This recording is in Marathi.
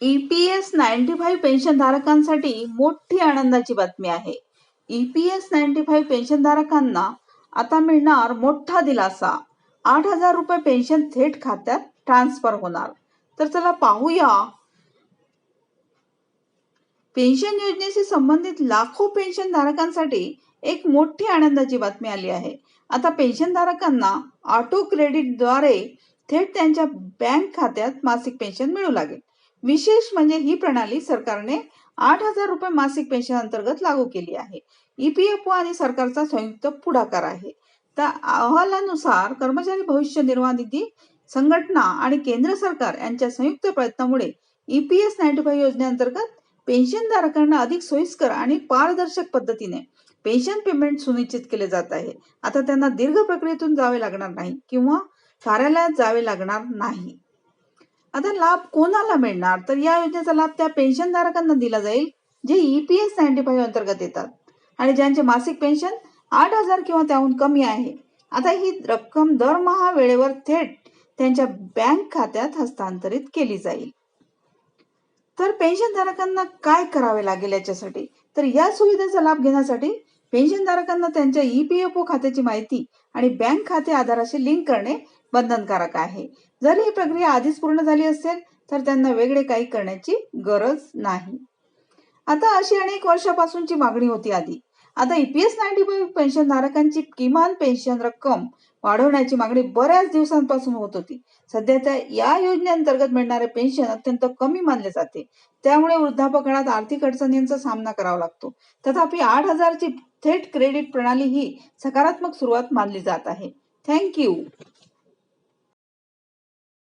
EPS 95 पेन्शनधारकांसाठी मोठी आनंदाची बातमी आहे. EPS 95 पेन्शनधारकांना आता मिळणार मोठा दिलासा. 8,000 रुपये पेन्शन थेट खात्यात ट्रान्सफर होणार. तर चला पाहूया. पेन्शन योजनेशी संबंधित लाखो पेन्शनधारकांसाठी एक मोठी आनंदाची बातमी आली आहे. आता पेन्शनधारकांना ऑटो क्रेडिटद्वारे थेट त्यांच्या बँक खात्यात मासिक पेन्शन मिळू लागेल. विशेष म्हणजे ही प्रणाली सरकारने 8,000 रुपये मासिक पेन्शन अंतर्गत लागू केली आहे. EPFO आणि सरकारचा संयुक्त पुढाकार आहे. त्या अहवालानुसार कर्मचारी भविष्य निर्वाह निधी संघटना आणि केंद्र सरकार यांच्या संयुक्त प्रयत्नामुळे EPS 95 योजनेअंतर्गत पेन्शनधारकांना अधिक सोयीस्कर आणि पारदर्शक पद्धतीने पेन्शन पेमेंट सुनिश्चित केले जात आहे. आता त्यांना दीर्घ प्रक्रियेतून जावे लागणार नाही किंवा कार्यालयात जावे लागणार नाही. आता लाभ कोणाला मिळणार? तर या योजनेचा लाभ त्या पेन्शनधारकांना दिला जाईल जे EPS 95 अंतर्गत येतात आणि ज्यांचे मासिक पेन्शन 8,000 किंवा त्याहून कमी आहे. आता ही रक्कम दरमहा वेळेवर थेट त्यांच्या बँक खात्यात हस्तांतरित केली जाईल. तर पेन्शनधारकांना काय करावे लागेल याच्यासाठी? तर या सुविधेचा लाभ घेण्यासाठी पेन्शनधारकांना त्यांच्या EPFO खात्याची माहिती आणि बँक खाते आधाराशी लिंक करणे बंधनकारक आहे. जर ही प्रक्रिया आधीच पूर्ण झाली असेल तर त्यांना वेगळे काही करण्याची गरज नाही. आता अशी अनेक वर्षापासूनची मागणी होती आधी. आता EPS 95 पेन्शनधारकांची किमान पेन्शन रक्कम वाढवण्याची मागणी बऱ्याच दिवसांपासून होत होती. सध्या या योजनेअंतर्गत मिळणारे पेन्शन अत्यंत कमी मानले जाते. त्यामुळे वृद्धापकाळात आर्थिक अडचणींचा सामना करावा लागतो. तथापि 8,000 ची थेट क्रेडिट प्रणाली ही सकारात्मक सुरुवात मानली जात आहे. थँक्यू.